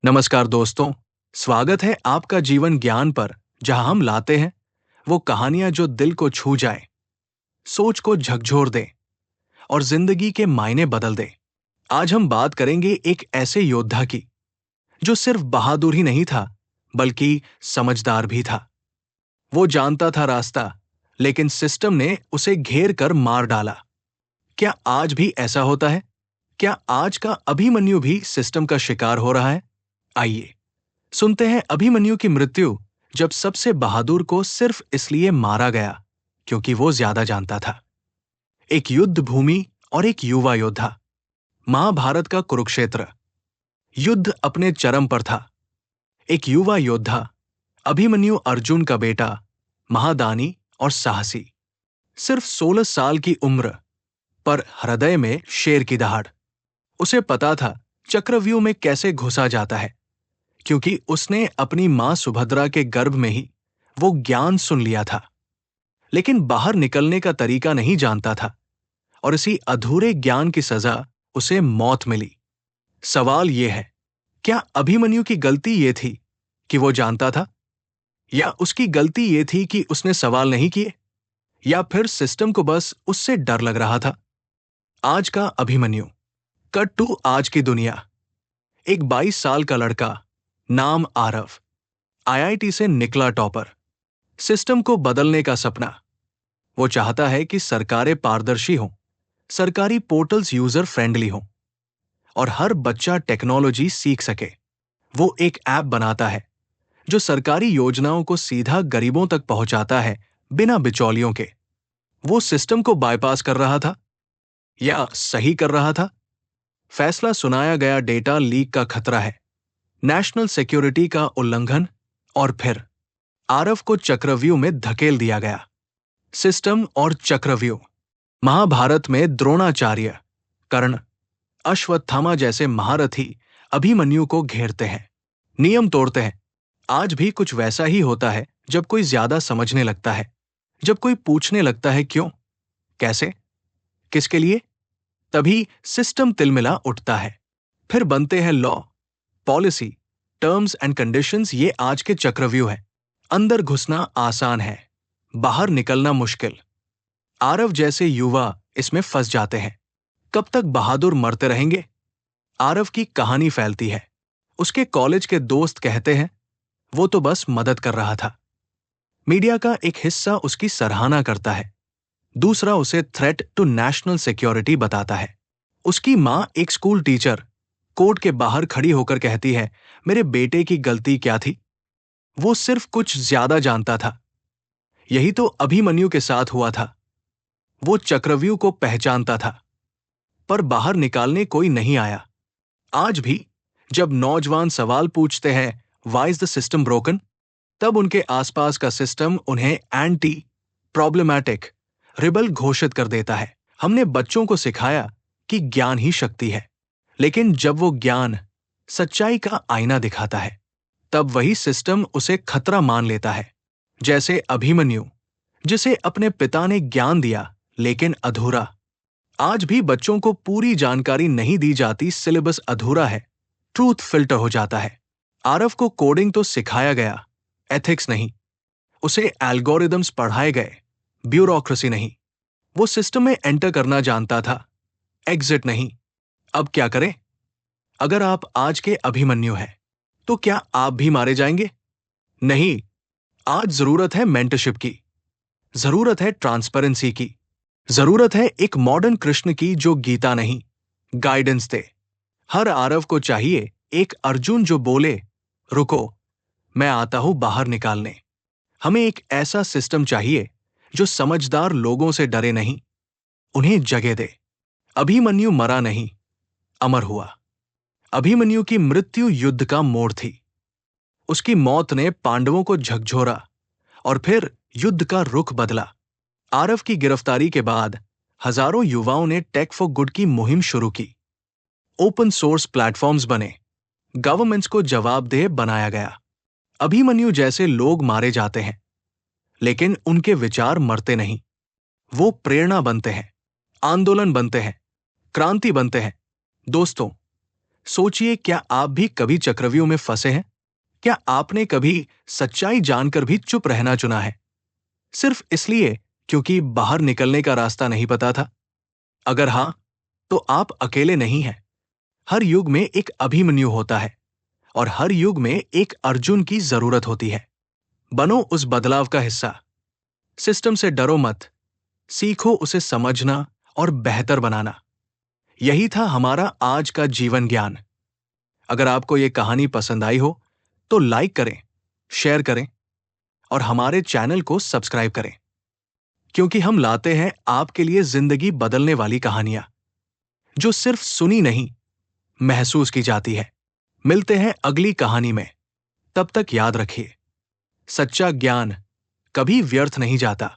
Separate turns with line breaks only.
नमस्कार दोस्तों, स्वागत है आपका जीवन ज्ञान पर, जहां हम लाते हैं वो कहानियां जो दिल को छू जाए, सोच को झकझोर दे और जिंदगी के मायने बदल दे। आज हम बात करेंगे एक ऐसे योद्धा की जो सिर्फ बहादुर ही नहीं था, बल्कि समझदार भी था। वो जानता था रास्ता, लेकिन सिस्टम ने उसे घेर कर मार डाला। क्या आज भी ऐसा होता है? क्या आज का अभिमन्यु भी सिस्टम का शिकार हो रहा है? आइए सुनते हैं अभिमन्यु की मृत्यु, जब सबसे बहादुर को सिर्फ इसलिए मारा गया क्योंकि वो ज्यादा जानता था। एक युद्ध भूमि और एक युवा योद्धा। महाभारत का कुरुक्षेत्र। युद्ध अपने चरम पर था। एक युवा योद्धा, अभिमन्यु, अर्जुन का बेटा, महादानी और साहसी। सिर्फ 16 साल की उम्र, पर हृदय में शेर की दहाड़। उसे पता था चक्रव्यूह में कैसे घुसा जाता है, क्योंकि उसने अपनी मां सुभद्रा के गर्भ में ही वो ज्ञान सुन लिया था। लेकिन बाहर निकलने का तरीका नहीं जानता था, और इसी अधूरे ज्ञान की सजा उसे मौत मिली। सवाल यह है, क्या अभिमन्यु की गलती ये थी कि वो जानता था, या उसकी गलती ये थी कि उसने सवाल नहीं किए, या फिर सिस्टम को बस उससे डर लग रहा था? आज का अभिमन्यु। कट टू आज की दुनिया। एक 22 साल का लड़का, नाम आरव, आईआईटी से निकला टॉपर। सिस्टम को बदलने का सपना। वो चाहता है कि सरकारें पारदर्शी हों, सरकारी पोर्टल्स यूजर फ्रेंडली हों और हर बच्चा टेक्नोलॉजी सीख सके। वो एक ऐप बनाता है जो सरकारी योजनाओं को सीधा गरीबों तक पहुंचाता है, बिना बिचौलियों के। वो सिस्टम को बाईपास कर रहा था या सही कर रहा था? फैसला सुनाया गया। डेटा लीक का खतरा है, नेशनल सिक्योरिटी का उल्लंघन, और फिर आरव को चक्रव्यूह में धकेल दिया गया। सिस्टम और चक्रव्यूह। महाभारत में द्रोणाचार्य, कर्ण, अश्वत्थामा जैसे महारथी अभिमन्यु को घेरते हैं, नियम तोड़ते हैं। आज भी कुछ वैसा ही होता है। जब कोई ज्यादा समझने लगता है, जब कोई पूछने लगता है क्यों, कैसे, किसके लिए, तभी सिस्टम तिलमिला उठता है। फिर बनते हैं law, policy, terms and conditions. ये आज के चक्रव्यूह है। अंदर घुसना आसान है, बाहर निकलना मुश्किल। आरव जैसे युवा इसमें फंस जाते हैं। कब तक बहादुर मरते रहेंगे? आरव की कहानी फैलती है। उसके कॉलेज के दोस्त कहते हैं वो तो बस मदद कर रहा था। मीडिया का एक हिस्सा उसकी सराहना करता है, दूसरा उसे थ्रेट टू नेशनल सिक्योरिटी बताता है। उसकी मां, एक स्कूल टीचर, कोर्ट के बाहर खड़ी होकर कहती है, मेरे बेटे की गलती क्या थी? वो सिर्फ कुछ ज्यादा जानता था। यही तो अभिमन्यु के साथ हुआ था। वो चक्रव्यूह को पहचानता था, पर बाहर निकालने कोई नहीं आया। आज भी जब नौजवान सवाल पूछते हैं, why is the system broken, तब उनके आसपास का सिस्टम उन्हें एंटी प्रॉब्लमैटिक रिबल घोषित कर देता है। हमने बच्चों को सिखाया कि ज्ञान ही शक्ति है, लेकिन जब वो ज्ञान सच्चाई का आईना दिखाता है, तब वही सिस्टम उसे खतरा मान लेता है। जैसे अभिमन्यु, जिसे अपने पिता ने ज्ञान दिया, लेकिन अधूरा। आज भी बच्चों को पूरी जानकारी नहीं दी जाती, सिलेबस अधूरा है, ट्रूथ फिल्टर हो जाता है। आरव को कोडिंग तो सिखाया गया, एथिक्स नहीं। उसे एल्गोरिदम्स पढ़ाए गए, ब्यूरोक्रेसी नहीं। वो सिस्टम में एंटर करना जानता था, एग्जिट नहीं। अब क्या करें? अगर आप आज के अभिमन्यु हैं, तो क्या आप भी मारे जाएंगे? नहीं। आज जरूरत है मेंटरशिप की, जरूरत है ट्रांसपेरेंसी की, जरूरत है एक मॉडर्न कृष्ण की जो गीता नहीं, गाइडेंस दे। हर आरव को चाहिए एक अर्जुन जो बोले, रुको, मैं आता हूं बाहर निकालने। हमें एक ऐसा सिस्टम चाहिए जो समझदार लोगों से डरे नहीं, उन्हें जगह दे। अभिमन्यु मरा नहीं, अमर हुआ। अभिमन्यु की मृत्यु युद्ध का मोड़ थी। उसकी मौत ने पांडवों को झकझोरा और फिर युद्ध का रुख बदला। आरव की गिरफ्तारी के बाद हजारों युवाओं ने टेक फॉर गुड की मुहिम शुरू की। ओपन सोर्स प्लेटफॉर्म्स बने, गवर्नमेंट्स को जवाबदेह बनाया गया। अभिमन्यु जैसे लोग मारे जाते हैं, लेकिन उनके विचार मरते नहीं। वो प्रेरणा बनते हैं, आंदोलन बनते हैं, क्रांति बनते हैं। दोस्तों, सोचिए, क्या आप भी कभी चक्रव्यूह में फंसे हैं? क्या आपने कभी सच्चाई जानकर भी चुप रहना चुना है, सिर्फ इसलिए क्योंकि बाहर निकलने का रास्ता नहीं पता था? अगर हां, तो आप अकेले नहीं हैं। हर युग में एक अभिमन्यु होता है और हर युग में एक अर्जुन की जरूरत होती है। बनो उस बदलाव का हिस्सा। सिस्टम से डरो मत, सीखो उसे समझना और बेहतर बनाना। यही था हमारा आज का जीवन ज्ञान। अगर आपको ये कहानी पसंद आई हो तो लाइक करें, शेयर करें और हमारे चैनल को सब्सक्राइब करें, क्योंकि हम लाते हैं आपके लिए जिंदगी बदलने वाली कहानियां जो सिर्फ सुनी नहीं, महसूस की जाती है। मिलते हैं अगली कहानी में। तब तक याद रखिए, सच्चा ज्ञान कभी व्यर्थ नहीं जाता।